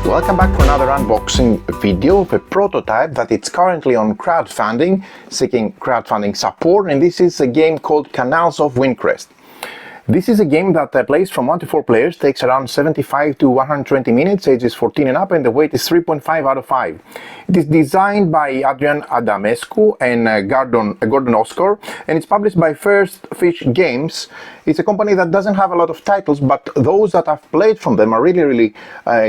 Welcome back for another unboxing video of a prototype that it's currently on crowdfunding, seeking crowdfunding support, and this is a game called Canals of Windcrest. This is a game that plays from 1 to 4 players, takes around 75 to 120 minutes, ages 14 and up, and the weight is 3.5 out of 5. It is designed by Adrian Adamescu and Gordon Oscar, and it's published by First Fish Games. It's a company that doesn't have a lot of titles, but those that I've played from them are really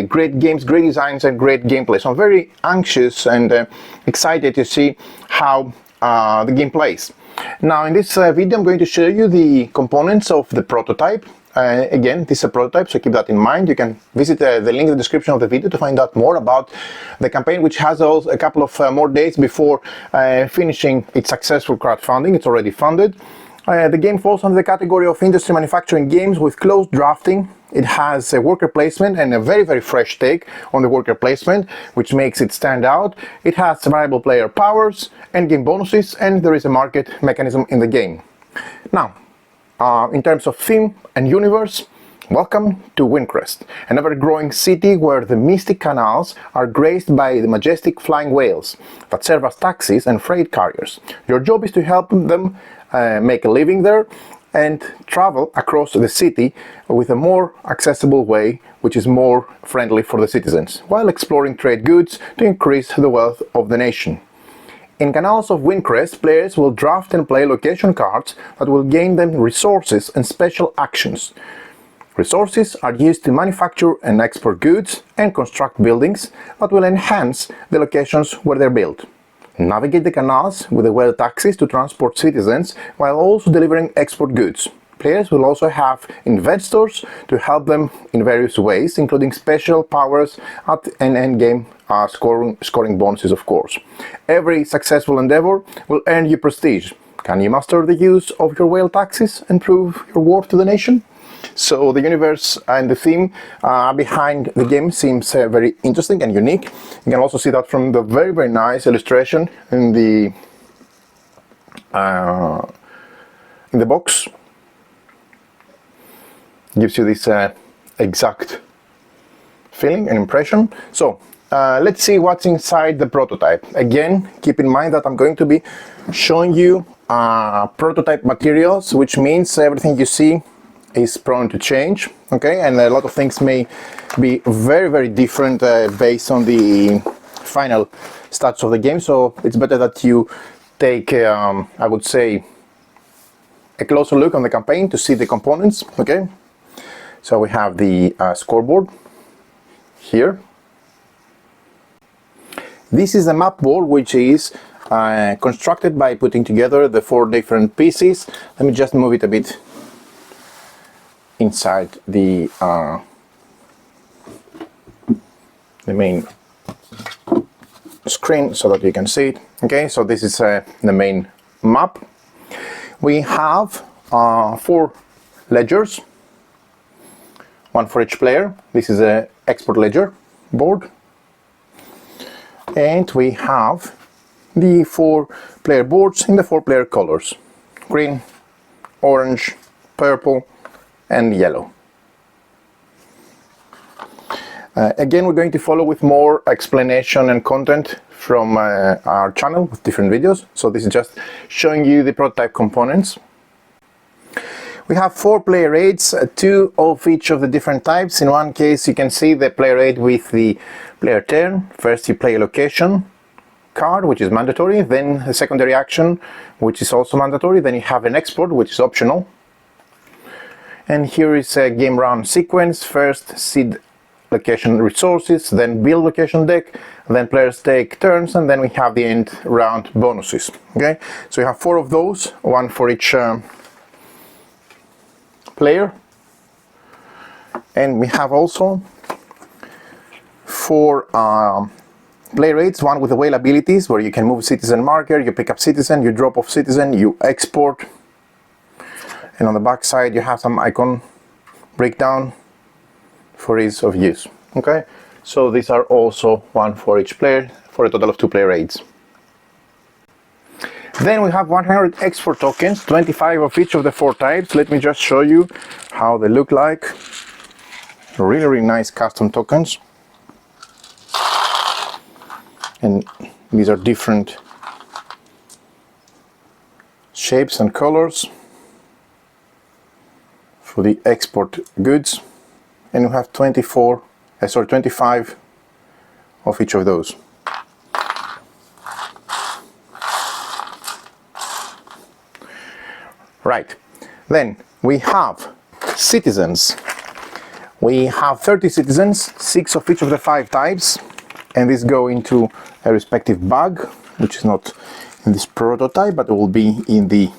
great games, great designs, and great gameplay. So I'm very anxious and excited to see how the game plays. Now in this video I'm going to show you the components of the prototype. Again, this is a prototype, so keep that in mind. You can visit the link in the description of the video to find out more about the campaign, which has also a couple of more days before finishing its successful crowdfunding. It's already funded. The game falls under the category of industry manufacturing games with closed drafting. It has a worker placement and a very fresh take on the worker placement, which makes it stand out. It has variable player powers and game bonuses, and there is a market mechanism in the game. Now, in terms of theme and universe, welcome to Windcrest, an ever-growing city where the mystic canals are graced by the majestic flying whales that serve as taxis and freight carriers. Your job is to help them make a living there and travel across the city with a more accessible way, which is more friendly for the citizens, while exploring trade goods to increase the wealth of the nation. In Canals of Windcrest, players will draft and play location cards that will gain them resources and special actions. Resources are used to manufacture and export goods and construct buildings that will enhance the locations where they're built. Navigate the canals with the whale taxis to transport citizens while also delivering export goods. Players will also have investors to help them in various ways, including special powers and endgame scoring bonuses, of course. Every successful endeavor will earn you prestige. Can you master the use of your whale taxis and prove your worth to the nation? So the universe and the theme behind the game seems very interesting and unique. You can also see that from the very nice illustration in the box. Gives you this exact feeling and impression. So let's see what's inside the prototype. Again, keep in mind that I'm going to be showing you prototype materials, which means everything you see is prone to change, okay, and a lot of things may be very different based on the final stats of the game, so it's better that you take I would say a closer look on the campaign to see the components. Okay, so we have the scoreboard here. This is a map board which is constructed by putting together the 4 different pieces. Let me just move it a bit inside the main screen so that you can see it. Okay, so this is the main map. We have 4 ledgers, 1 for each player. This is an export ledger board, and we have the 4 player boards in the 4 player colors: green, orange, purple and yellow. Again, we're going to follow with more explanation and content from our channel with different videos. So this is just showing you the prototype components. We have 4 player aids, 2 of each of the different types. In one case you can see the player aid with the player turn. First you play a location card, which is mandatory, then a secondary action, which is also mandatory, then you have an export, which is optional. And here is a game round sequence. First seed location resources, then build location deck, then players take turns, and then we have the end round bonuses. Okay, so you have 4 of those, 1 for each player. And we have also 4 player aids, 1 with the whale abilities, where you can move citizen marker, you pick up citizen, you drop off citizen, you export. And on the back side you have some icon breakdown for ease of use. Okay, so these are also 1 for each player, for a total of 2 player aids. Then we have 100 export tokens, 25 of each of the 4 types. Let me just show you how they look like. Really nice custom tokens. and these are different shapes and colors for the export goods, and we have 25 of each of those. Right, then we have citizens. We have 30 citizens, 6 of each of the 5 types, and these go into a respective bag, which is not in this prototype, but it will be in the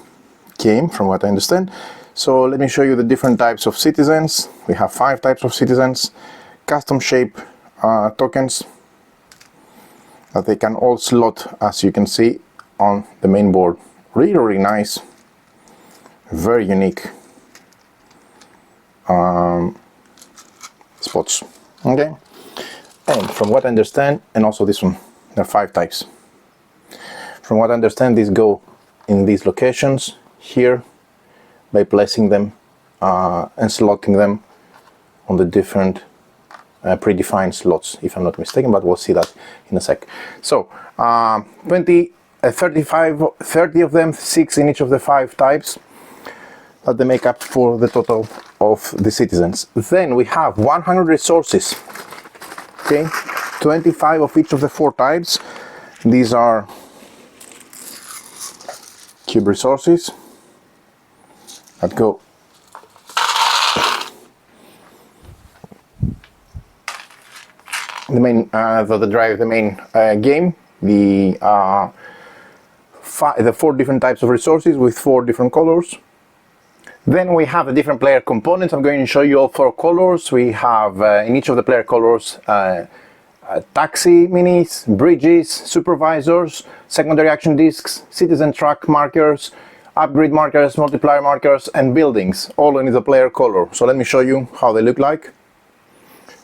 game, from what I understand. So let me show you the different types of citizens. We have 5 types of citizens, custom shape tokens that they can all slot, as you can see, on the main board. Really, really nice, very unique spots. Okay, and from what I understand, and also this one, there are 5 types. From what I understand, these go in these locations here by placing them and slotting them on the different predefined slots, if I'm not mistaken, but we'll see that in a sec. So 30 of them, 6 in each of the 5 types, that they make up for the total of the citizens. Then we have 100 resources. Okay, 25 of each of the 4 types. These are cube resources that go the main that drive the main game. The 4 different types of resources with 4 different colors. Then we have the different player components. I'm going to show you all 4 colors. We have in each of the player colors taxi minis, bridges, supervisors, secondary action discs, citizen track markers, upgrade markers, multiplier markers, and buildings, all in the player color. So let me show you how they look like.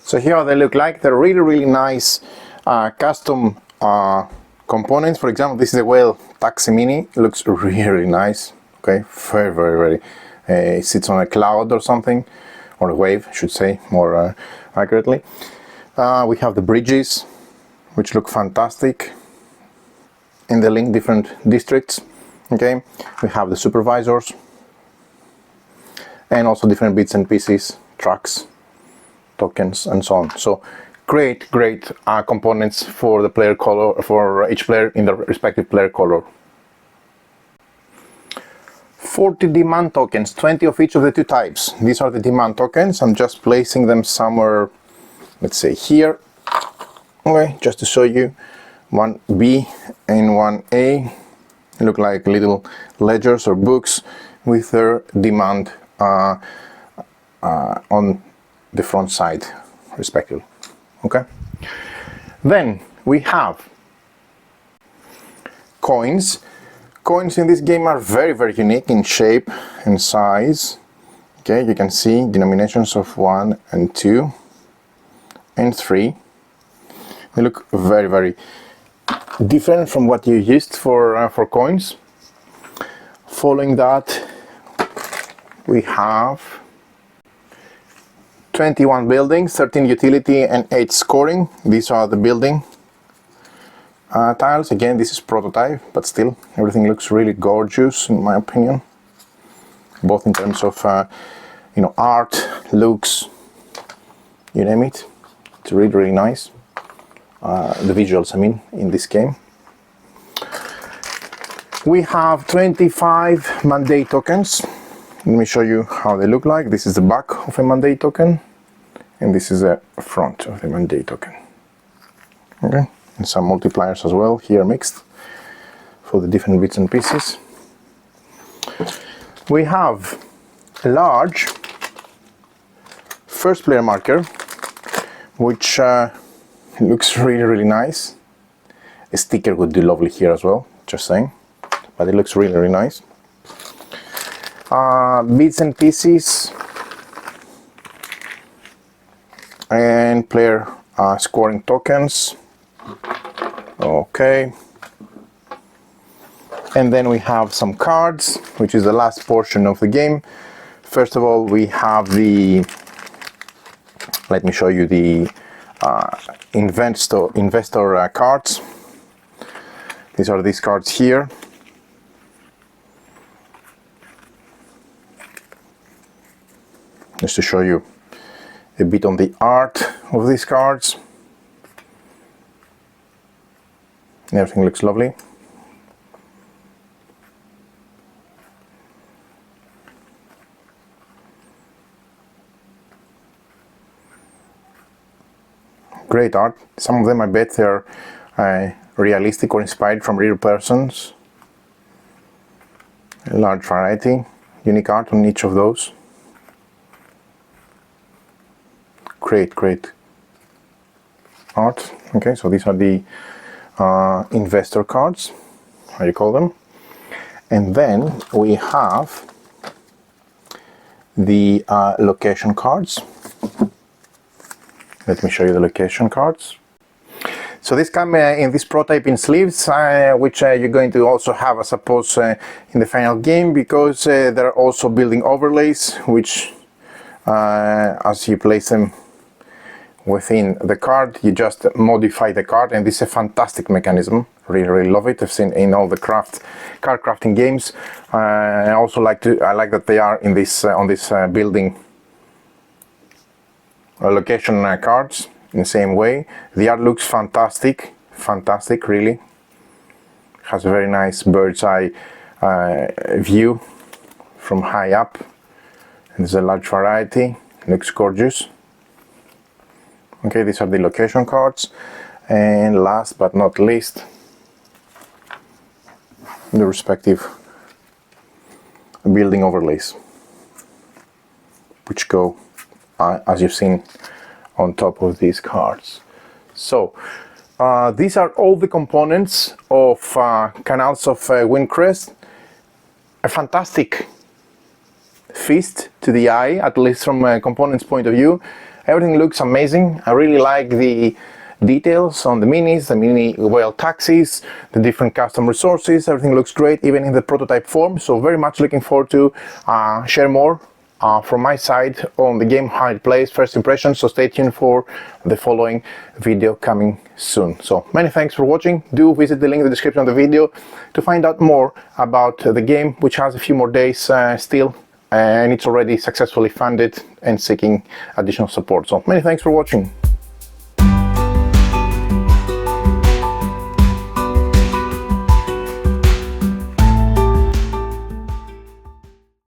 So here they look like. They're really, really nice custom components. For example, this is a whale taxi mini. It looks really, really nice. Okay, very, very, very. It sits on a cloud or something, or a wave, I should say, more accurately. We have the bridges, which look fantastic in the link different districts. Okay, we have the supervisors, and also different bits and pieces, tracks, tokens, and so on. So great components for the player color, for each player in the respective player color. 40 demand tokens, 20 of each of the 2 types. These are the demand tokens. I'm just placing them somewhere, let's say here, okay, just to show you. 1B and 1A look like little ledgers or books with their demand on the front side, respectively. Okay. Then we have coins. Coins in this game are very, very unique in shape and size. Okay, you can see denominations of 1 and 2 and 3. They look very, very different from what you used for coins. Following that, we have 21 buildings, 13 utility, and 8 scoring. These are the building tiles. Again, this is prototype, but still everything looks really gorgeous in my opinion, both in terms of art, looks, you name it. It's really, really nice. The visuals, I mean, in this game. We have 25 mandate tokens. Let me show you how they look like. This is the back of a mandate token, and this is the front of the mandate token. Okay, and some multipliers as well here mixed for the different bits and pieces. We have a large first player marker, which looks really, really nice. A sticker would do lovely here as well, just saying, but it looks really, really nice. Bits and pieces and player scoring tokens. Okay, and then we have some cards, which is the last portion of the game. First of all, we have the, let me show you the investor cards. These are these cards here. Just to show you a bit on the art of these cards. Everything looks lovely. Great art. Some of them I bet they're realistic or inspired from real persons. A large variety, unique art on each of those. Great art. Okay, so these are the investor cards, how you call them. And then we have the location cards. Let me show you the location cards. So these come in this prototype in sleeves, which you're going to also have, I suppose, in the final game, because they're also building overlays, which as you place them within the card, you just modify the card, and this is a fantastic mechanism. Really love it. I've seen in all the card crafting games. I also like that they are in this on this building location cards in the same way. The art looks fantastic, really. Has a very nice bird's eye view from high up. There's a large variety. Looks gorgeous. Okay, these are the location cards, and last but not least, the respective building overlays, which go as you've seen on top of these cards. So these are all the components of Canals of Windcrest. A fantastic feast to the eye, at least from a components point of view. Everything looks amazing. I really like the details on the minis, the mini whale taxis, the different custom resources. Everything looks great, even in the prototype form. So very much looking forward to share more from my side on the game, how it plays, first impressions. So stay tuned for the following video coming soon. So many thanks for watching. Do visit the link in the description of the video to find out more about the game, which has a few more days still, and it's already successfully funded and seeking additional support. So many thanks for watching.